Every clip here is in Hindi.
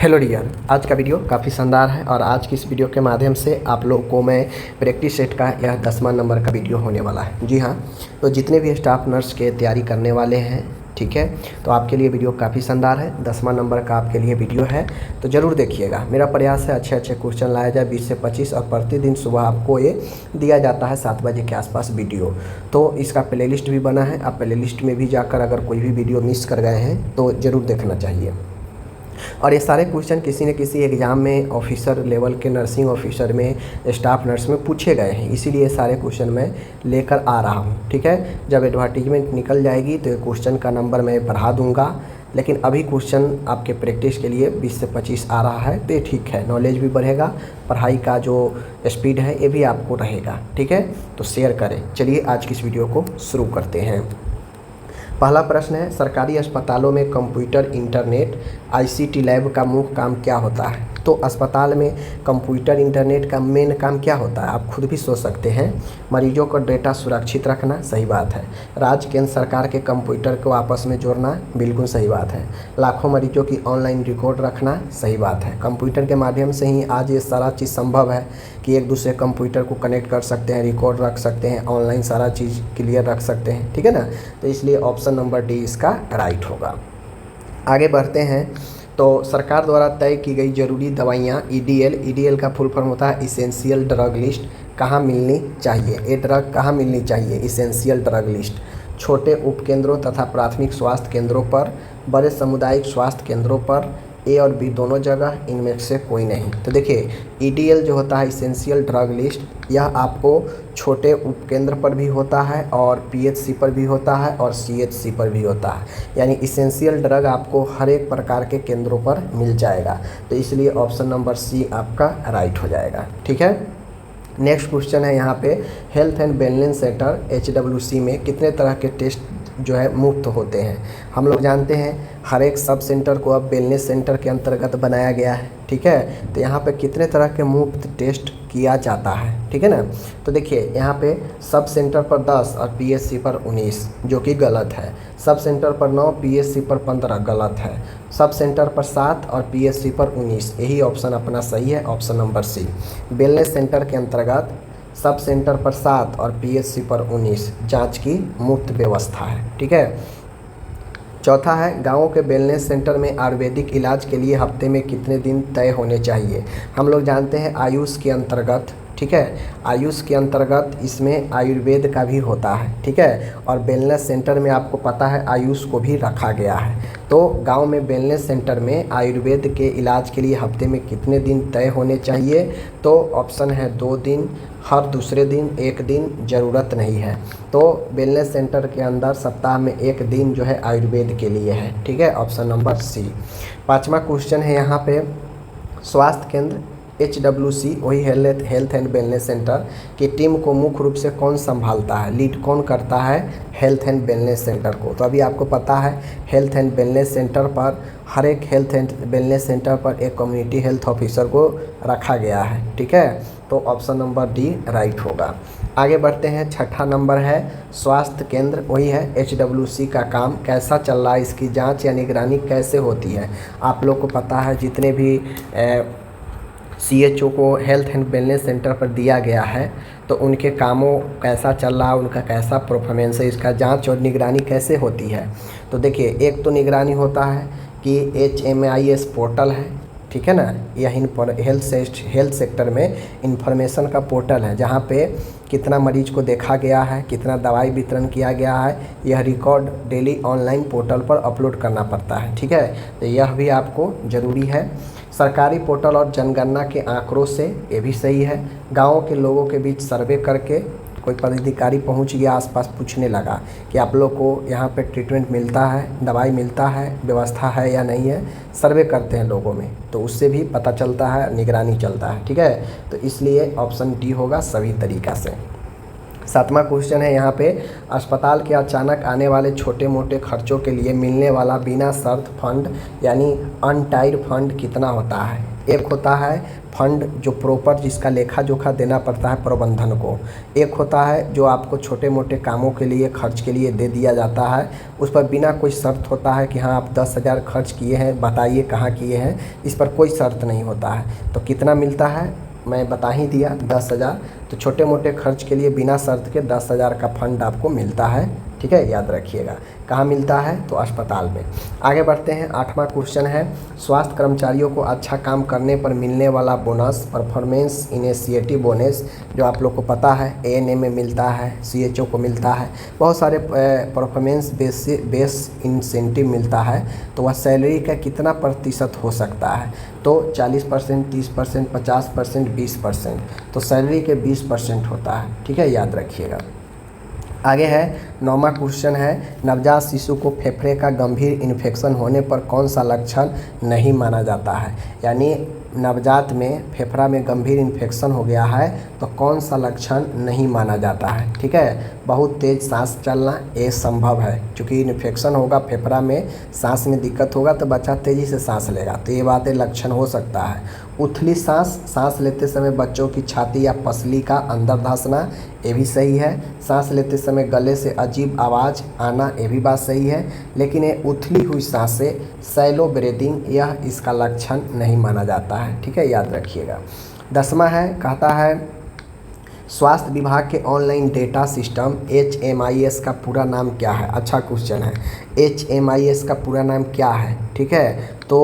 हेलो डियर, आज का वीडियो काफ़ी शानदार है और आज की इस वीडियो के माध्यम से आप लोगों को मैं प्रैक्टिस सेट का यह 10वां नंबर का वीडियो होने वाला है। जी हाँ, तो जितने भी स्टाफ नर्स के तैयारी करने वाले हैं, ठीक है, तो आपके लिए वीडियो काफ़ी शानदार है। 10वां नंबर का आपके लिए वीडियो है, तो ज़रूर देखिएगा। मेरा प्रयास है अच्छे अच्छे क्वेश्चन लाया जाए 20 से 25 और प्रतिदिन सुबह आपको ये दिया जाता है 7 बजे के आसपास वीडियो। तो इसका प्लेलिस्ट भी बना है, आप प्लेलिस्ट में भी जाकर अगर कोई भी वीडियो मिस कर गए हैं तो ज़रूर देखना चाहिए। और ये सारे क्वेश्चन किसी न किसी एग्ज़ाम में ऑफिसर लेवल के नर्सिंग ऑफिसर में स्टाफ नर्स में पूछे गए हैं, इसीलिए सारे क्वेश्चन मैं लेकर आ रहा हूँ। ठीक है, जब एडवर्टीजमेंट निकल जाएगी तो ये क्वेश्चन का नंबर मैं बढ़ा दूँगा, लेकिन अभी क्वेश्चन आपके प्रैक्टिस के लिए 20 से 25 आ रहा है, तो ये ठीक है। नॉलेज भी बढ़ेगा, पढ़ाई का जो स्पीड है ये भी आपको रहेगा। ठीक है, तो शेयर करें। चलिए आज की इस वीडियो को शुरू करते हैं। पहला प्रश्न है, सरकारी अस्पतालों में कंप्यूटर, इंटरनेट, आईसीटी लैब का मुख्य काम क्या होता है? तो अस्पताल में कंप्यूटर, इंटरनेट का मेन काम क्या होता है? आप खुद भी सोच सकते हैं। मरीजों का डेटा सुरक्षित रखना, सही बात है। राज्य केंद्र सरकार के कंप्यूटर को आपस में जोड़ना, बिल्कुल सही बात है। लाखों मरीजों की ऑनलाइन रिकॉर्ड रखना, सही बात है। कंप्यूटर के माध्यम से ही आज ये सारा चीज़ संभव है कि एक दूसरे कंप्यूटर को कनेक्ट कर सकते हैं, रिकॉर्ड रख सकते हैं, ऑनलाइन सारा चीज़ क्लियर रख सकते हैं। ठीक है ना, तो इसलिए ऑप्शन नंबर डी इसका राइट होगा। आगे बढ़ते हैं। तो सरकार द्वारा तय की गई जरूरी दवाइयाँ ईडीएल का फुल फॉर्म होता है इसेंशियल ड्रग लिस्ट, कहाँ मिलनी चाहिए? ये ड्रग कहाँ मिलनी चाहिए? इसेंशियल ड्रग लिस्ट छोटे उपकेंद्रों तथा प्राथमिक स्वास्थ्य केंद्रों पर, बड़े सामुदायिक स्वास्थ्य केंद्रों पर, ए और बी दोनों जगह, इनमें से कोई नहीं। तो देखिए, ईडीएल जो होता है इसेंशियल ड्रग लिस्ट, यह आपको छोटे उपकेंद्र पर भी होता है और पीएचसी पर भी होता है और सीएचसी पर भी होता है। यानी इसेंशियल ड्रग आपको हर एक प्रकार के केंद्रों पर मिल जाएगा, तो इसलिए ऑप्शन नंबर सी आपका राइट हो जाएगा। ठीक है, नेक्स्ट क्वेश्चन है यहाँ पे, health and wellness centre HWC में कितने तरह के टेस्ट जो है मुफ्त होते हैं? हम लोग जानते हैं हर एक सब सेंटर को अब वेलनेस सेंटर के अंतर्गत बनाया गया है। ठीक है, तो यहाँ पे कितने तरह के मुफ्त टेस्ट किया जाता है? ठीक है ना, तो देखिए यहाँ पे सब सेंटर पर 10 और पीएचसी पर 19, जो कि गलत है। सब सेंटर पर 9, पीएचसी पर 15, गलत है। सब सेंटर पर 7 और पीएचसी पर 19, यही ऑप्शन अपना सही है, option number C. Wellness centre के अंतर्गत सब सेंटर पर 7 और पीएचसी पर 19 जांच की मुफ्त व्यवस्था है। ठीक है, चौथा है, गांवों के वेलनेस सेंटर में आयुर्वेदिक इलाज के लिए हफ्ते में कितने दिन तय होने चाहिए? हम लोग जानते हैं आयुष के अंतर्गत, ठीक है, आयुष के अंतर्गत इसमें आयुर्वेद का भी होता है। ठीक है, और वेलनेस सेंटर में आपको पता है आयुष को भी रखा गया है। तो गांव में वेलनेस सेंटर में आयुर्वेद के इलाज के लिए हफ्ते में कितने दिन तय होने चाहिए? तो ऑप्शन है 2 दिन, हर दूसरे दिन, 1 दिन, ज़रूरत नहीं है। तो वेलनेस सेंटर के अंदर सप्ताह में 1 दिन जो है आयुर्वेद के लिए है। ठीक है, ऑप्शन नंबर सी। 5वां क्वेश्चन है यहाँ पे, स्वास्थ्य केंद्र HWC वही हेल्थ एंड वेलनेस सेंटर की टीम को मुख्य रूप से कौन संभालता है? लीड कौन करता है हेल्थ एंड वेलनेस सेंटर को? तो अभी आपको पता है हेल्थ एंड वेलनेस सेंटर पर, हर एक हेल्थ एंड वेलनेस सेंटर पर एक कम्युनिटी हेल्थ ऑफिसर को रखा गया है। ठीक है, तो ऑप्शन नंबर डी राइट होगा। आगे बढ़ते हैं। 6ठा नंबर है, स्वास्थ्य केंद्र वही है HWC का काम कैसा चल रहा है, इसकी जाँच या निगरानी कैसे होती है? आप लोग को पता है जितने भी CHO को हेल्थ एंड वेलनेस सेंटर पर दिया गया है, तो उनके कामों कैसा चल रहा है, उनका कैसा परफॉर्मेंस है, इसका जांच और निगरानी कैसे होती है? तो देखिए, एक तो निगरानी होता है कि HMIS पोर्टल है, ठीक है ना, यह हेल्थ सेक्टर में इंफॉर्मेशन का पोर्टल है, जहाँ पे कितना मरीज को देखा गया है, कितना दवाई वितरण किया गया है, यह रिकॉर्ड डेली ऑनलाइन पोर्टल पर अपलोड करना पड़ता है। ठीक है, तो यह भी आपको ज़रूरी है। सरकारी पोर्टल और जनगणना के आंकड़ों से, ये भी सही है। गाँव के लोगों के बीच सर्वे करके कोई पदाधिकारी पहुंच गया, आसपास पूछने लगा कि आप लोग को यहाँ पे ट्रीटमेंट मिलता है, दवाई मिलता है, व्यवस्था है या नहीं है, सर्वे करते हैं लोगों में, तो उससे भी पता चलता है, निगरानी चलता है। ठीक है, तो इसलिए ऑप्शन डी होगा सभी तरीक़ा से। 7वां क्वेश्चन है यहाँ पे, अस्पताल के अचानक आने वाले छोटे मोटे खर्चों के लिए मिलने वाला बिना शर्त फंड यानी अनटाइड फंड कितना होता है। एक होता है फंड जो प्रॉपर जिसका लेखा जोखा देना पड़ता है प्रबंधन को, एक होता है जो आपको छोटे मोटे कामों के लिए खर्च के लिए दे दिया जाता है, उस पर बिना कोई शर्त होता है कि हाँ आप 10,000 खर्च किए हैं, बताइए कहाँ किए हैं, इस पर कोई शर्त नहीं होता है। तो कितना मिलता है मैं बता ही दिया, 10,000। तो छोटे मोटे खर्च के लिए बिना शर्त के 10,000 का फंड आपको मिलता है, ठीक है, याद रखिएगा। कहाँ मिलता है, तो अस्पताल में। आगे बढ़ते हैं, 8वां क्वेश्चन है, स्वास्थ्य कर्मचारियों को अच्छा काम करने पर मिलने वाला बोनस, परफॉर्मेंस इनिशिएटिव बोनस, जो आप लोग को पता है एएनएम में मिलता है, सीएचओ को मिलता है, बहुत सारे परफॉर्मेंस बेस इंसेंटिव मिलता है। तो वह सैलरी का कितना प्रतिशत हो सकता है, तो 40%, 30%, 50%, 20%। तो सैलरी के 20% होता है, ठीक है, याद रखिएगा। आगे है 9वां क्वेश्चन है, नवजात शिशु को फेफड़े का गंभीर इन्फेक्शन होने पर कौन सा लक्षण नहीं माना जाता है। यानी नवजात में फेफड़ा में गंभीर इन्फेक्शन हो गया है तो कौन सा लक्षण नहीं माना जाता है, ठीक है। बहुत तेज़ सांस चलना ये संभव है, क्योंकि इन्फेक्शन होगा फेफड़ा में, सांस में दिक्कत होगा तो बच्चा तेज़ी से सांस लेगा, तो ये बातें लक्षण हो सकता है। उथली सांस लेते समय बच्चों की छाती या पसली का अंदर धंसना, ये भी सही है। सांस लेते समय गले से अजीब आवाज़ आना, ये भी बात सही है। लेकिन ये उथली हुई सांसें, सैलो ब्रीदिंग, यह इसका लक्षण नहीं माना जाता है, ठीक है, याद रखिएगा। 10वां है, कहता है स्वास्थ्य विभाग के ऑनलाइन डेटा सिस्टम HMIS का पूरा नाम क्या है। अच्छा क्वेश्चन है, HMIS का पूरा नाम क्या है, ठीक है। तो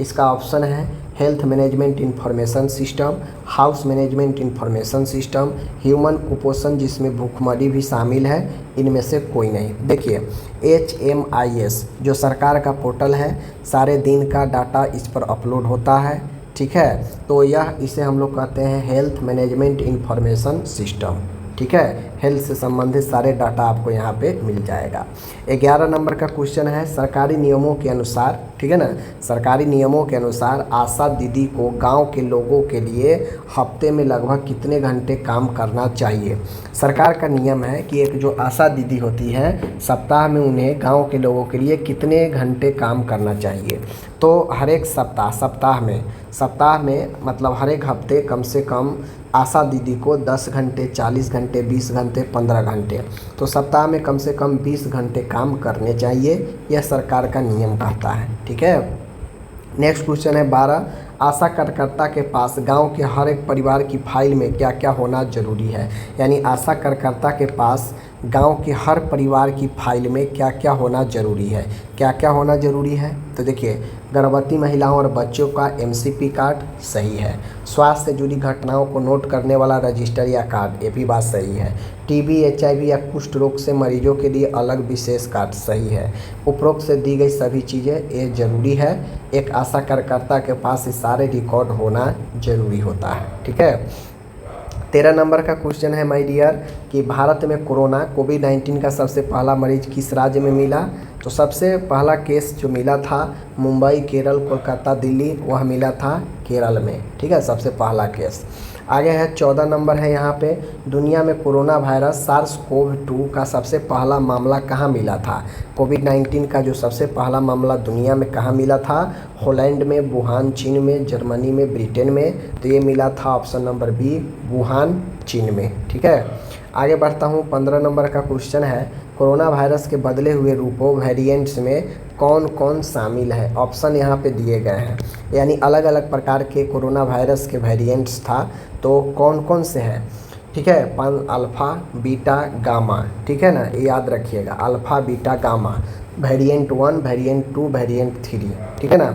इसका ऑप्शन है health management information system, house management information system, human कुपोषण जिसमें भूखमरी भी शामिल है, इनमें से कोई नहीं। देखिए HMIS जो सरकार का पोर्टल है, सारे दिन का डाटा इस पर अपलोड होता है, ठीक है। तो इसे हम लोग कहते हैं हेल्थ मैनेजमेंट इंफॉर्मेशन सिस्टम, ठीक है। हेल्थ से संबंधित सारे डाटा आपको यहाँ पे मिल जाएगा। 11 नंबर का क्वेश्चन है, सरकारी नियमों के अनुसार, ठीक है ना, सरकारी नियमों के अनुसार आशा दीदी को गांव के लोगों के लिए हफ्ते में लगभग कितने घंटे काम करना चाहिए। सरकार का नियम है कि एक जो आशा दीदी होती है, सप्ताह में उन्हें गाँव के लोगों के लिए कितने घंटे काम करना चाहिए। तो हर एक सप्ताह में मतलब हर एक हफ्ते कम से कम आशा दीदी को 10 घंटे, 40 घंटे, 20 घंटे, 15 घंटे, तो सप्ताह में कम से कम 20 घंटे काम करने चाहिए, यह सरकार का नियम कहता है, ठीक है। नेक्स्ट क्वेश्चन है 12, आशा कार्यकर्ता के पास गांव के हर एक परिवार की फाइल में क्या क्या होना जरूरी है। यानी आशा कार्यकर्ता के पास गांव के हर परिवार की फाइल में क्या क्या होना जरूरी है। क्या क्या होना जरूरी है, तो देखिए गर्भवती महिलाओं और बच्चों का MCP कार्ड सही है। स्वास्थ्य से जुड़ी घटनाओं को नोट करने वाला रजिस्टर या कार्ड, ये भी बात सही है। TB, HIV या कुष्ठ रोग से मरीजों के लिए अलग विशेष कार्ड सही है। उपरोक्त से दी गई सभी चीज़ें ये जरूरी है। एक आशा कार्यकर्ता के पास ये सारे रिकॉर्ड होना जरूरी होता है, ठीक है। 13 नंबर का क्वेश्चन है माय डियर कि भारत में कोविड-19 का सबसे पहला मरीज किस राज्य में मिला। तो सबसे पहला केस जो मिला था मुंबई, केरल, कोलकाता, दिल्ली, वह मिला था केरल में, ठीक है, सबसे पहला केस। आगे है 14 नंबर है यहाँ पे, दुनिया में कोरोना वायरस SARS-CoV-2 का सबसे पहला मामला कहाँ मिला था। कोविड-19 का जो सबसे पहला मामला दुनिया में कहाँ मिला था, हॉलैंड में, वुहान चीन में, जर्मनी में, ब्रिटेन में। तो ये मिला था ऑप्शन नंबर बी, वुहान चीन में, ठीक है। आगे बढ़ता हूँ, 15 नंबर का क्वेश्चन है, कोरोना वायरस के बदले हुए रूपों वेरिएंट्स में कौन कौन शामिल है। ऑप्शन यहाँ पे दिए गए हैं, यानी अलग अलग प्रकार के कोरोना वायरस के वेरिएंट्स था, तो कौन कौन से हैं, ठीक है। अल्फ़ा, बीटा, गामा, ठीक है ना, ये याद रखिएगा, alpha, beta, gamma, variant 1, variant 2, variant 3, ठीक है ना।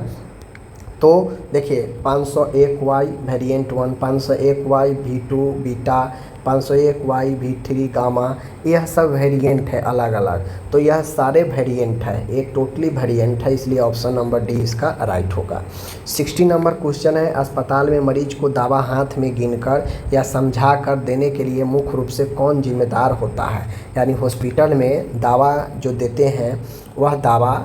तो देखिए 501Y variant 1, 501Y V2 beta, 501Y V3 gamma, यह सब वेरिएंट है अलग अलग। तो यह सारे वेरिएंट है, एक टोटली वेरिएंट है, इसलिए ऑप्शन नंबर डी इसका राइट होगा। 60 नंबर क्वेश्चन है, अस्पताल में मरीज को दवा हाथ में गिनकर या समझा कर देने के लिए मुख्य रूप से कौन जिम्मेदार होता है। यानी हॉस्पिटल में दवा जो देते हैं वह दवा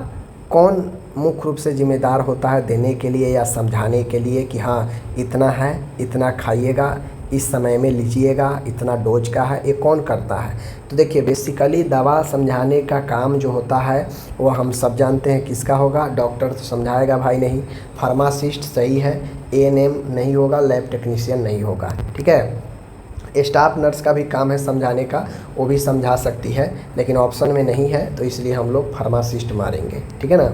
कौन मुख्य रूप से जिम्मेदार होता है देने के लिए या समझाने के लिए कि हाँ इतना है, इतना खाइएगा, इस समय में लीजिएगा, इतना डोज का है, ये कौन करता है? तो देखिए बेसिकली दवा समझाने का काम जो होता है वो हम सब जानते हैं किसका होगा, डॉक्टर तो समझाएगा भाई नहीं, फार्मासिस्ट सही है, एएनएम नहीं होगा, लैब टेक्नीशियन नहीं होगा, ठीक है। स्टाफ नर्स का भी काम है समझाने का, वो भी समझा सकती है, लेकिन ऑप्शन में नहीं है तो इसलिए हम लोग फार्मासिस्ट मारेंगे, ठीक है ना।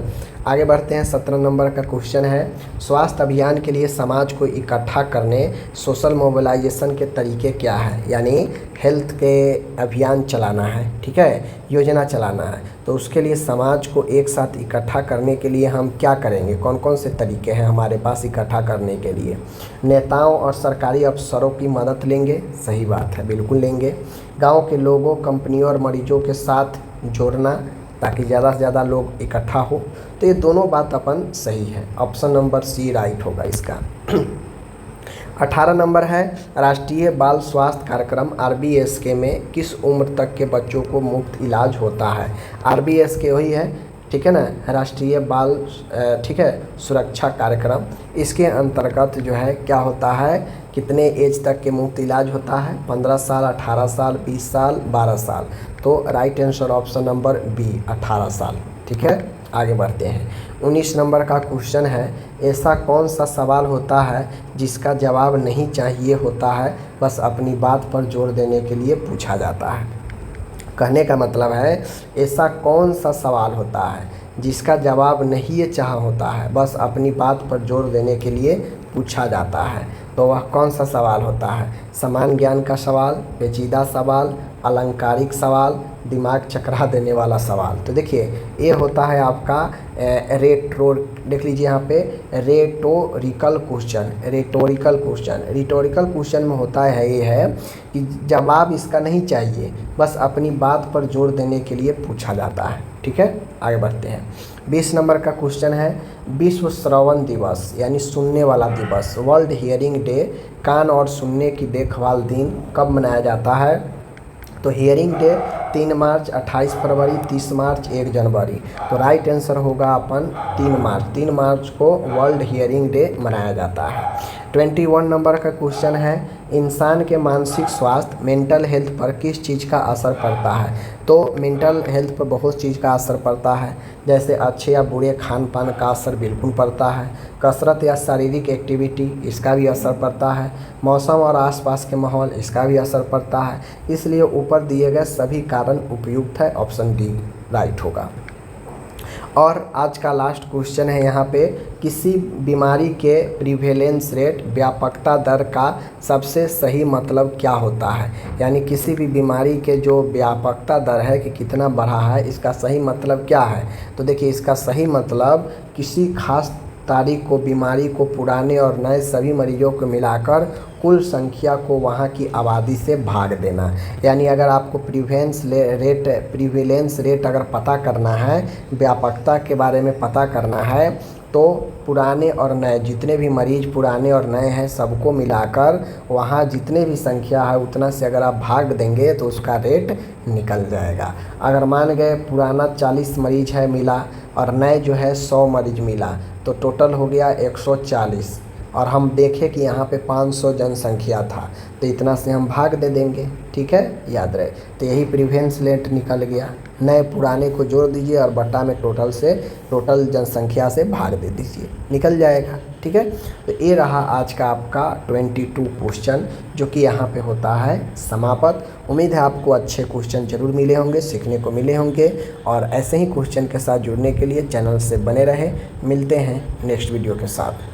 आगे बढ़ते हैं। 17 नंबर का क्वेश्चन है, स्वास्थ्य अभियान के लिए समाज को इकट्ठा करने सोशल मोबिलाइजेशन के तरीके क्या है? यानी हेल्थ के अभियान चलाना है, ठीक है, योजना चलाना है, तो उसके लिए समाज को एक साथ इकट्ठा करने के लिए हम क्या करेंगे? कौन कौन से तरीके हैं हमारे पास इकट्ठा करने के लिए? नेताओं और सरकारी अफसरों की मदद लेंगे, सही बात है, बिल्कुल लेंगे। गांव के लोगों, कंपनियों और मरीजों के साथ जोड़ना ताकि ज़्यादा से ज़्यादा लोग इकट्ठा हो, तो ये दोनों बात अपन सही है, ऑप्शन नंबर सी राइट होगा इसका। 18 नंबर है, राष्ट्रीय बाल स्वास्थ्य कार्यक्रम RBSK में किस उम्र तक के बच्चों को मुफ्त इलाज होता है? RBSK वही है, ठीक है ना, राष्ट्रीय बाल ठीक है सुरक्षा कार्यक्रम, इसके अंतर्गत जो है क्या होता है, कितने एज तक के मुफ्त इलाज होता है? 15 साल, 18 साल, 20 साल, 12 साल। तो right answer option number B 18 साल, ठीक है। आगे बढ़ते हैं। 19 नंबर का क्वेश्चन है, ऐसा कौन सा सवाल होता है जिसका जवाब नहीं चाहिए होता है, बस अपनी बात पर जोर देने के लिए पूछा जाता है? कहने का मतलब है ऐसा कौन सा सवाल होता है जिसका जवाब नहीं चाह होता है, बस अपनी बात पर जोर देने के लिए पूछा जाता है, तो वह कौन सा सवाल होता है? समान ज्ञान का सवाल, पेचीदा सवाल, अलंकारिक सवाल, दिमाग चकरा देने वाला सवाल। तो देखिए ये होता है आपका देख लीजिए यहाँ पे रेटोरिकल क्वेश्चन। रिटोरिकल क्वेश्चन में होता है ये है कि जवाब इसका नहीं चाहिए, बस अपनी बात पर जोर देने के लिए पूछा जाता है, ठीक है। आगे बढ़ते हैं। 20 नंबर का क्वेश्चन है, विश्व श्रवण दिवस यानी सुनने वाला दिवस, वर्ल्ड हियरिंग डे, कान और सुनने की देखभाल दिन कब मनाया जाता है? तो हियरिंग डे 3 मार्च, 28 फरवरी, 30 मार्च, 1 जनवरी। तो राइट आंसर होगा अपन 3 मार्च। 3 मार्च को वर्ल्ड हियरिंग डे मनाया जाता है। 21 नंबर का क्वेश्चन है, इंसान के मानसिक स्वास्थ्य मेंटल हेल्थ पर किस चीज़ का असर पड़ता है? तो मेंटल हेल्थ पर बहुत चीज़ का असर पड़ता है, जैसे अच्छे या बुरे खान पान का असर बिल्कुल पड़ता है, कसरत या शारीरिक एक्टिविटी इसका भी असर पड़ता है, मौसम और आसपास के माहौल इसका भी असर पड़ता है। इसलिए ऊपर दिए गए सभी कारण उपयुक्त है, ऑप्शन डी राइट होगा। और आज का लास्ट क्वेश्चन है यहाँ पे, किसी बीमारी के प्रिवेलेंस रेट व्यापकता दर का सबसे सही मतलब क्या होता है? यानी किसी भी बीमारी के जो व्यापकता दर है कि कितना बढ़ा है, इसका सही मतलब क्या है? तो देखिए इसका सही मतलब किसी खास तारीख को बीमारी को पुराने और नए सभी मरीजों को मिलाकर कुल संख्या को वहाँ की आबादी से भाग देना। यानी अगर आपको प्रिवेलेंस रेट अगर पता करना है, व्यापकता के बारे में पता करना है, तो पुराने और नए जितने भी मरीज पुराने और नए हैं सबको मिलाकर वहाँ जितने भी संख्या है उतना से अगर आप भाग देंगे तो उसका रेट निकल जाएगा। अगर मान गए पुराना 40 मरीज है मिला और नए जो है 100 मरीज मिला, तो टोटल हो गया 140, और हम देखें कि यहाँ पे 500 जनसंख्या था, तो इतना से हम भाग दे देंगे, ठीक है, याद रहे। तो यही प्रिवेलेंस रेट निकल गया। नए पुराने को जोड़ दीजिए और बट्टा में टोटल जनसंख्या से भाग दे दीजिए, निकल जाएगा, ठीक है। तो ये रहा आज का आपका 22 क्वेश्चन, जो कि यहाँ पे होता है समाप्त। उम्मीद है आपको अच्छे क्वेश्चन जरूर मिले होंगे, सीखने को मिले होंगे, और ऐसे ही क्वेश्चन के साथ जुड़ने के लिए चैनल से बने रहे। मिलते हैं नेक्स्ट वीडियो के साथ।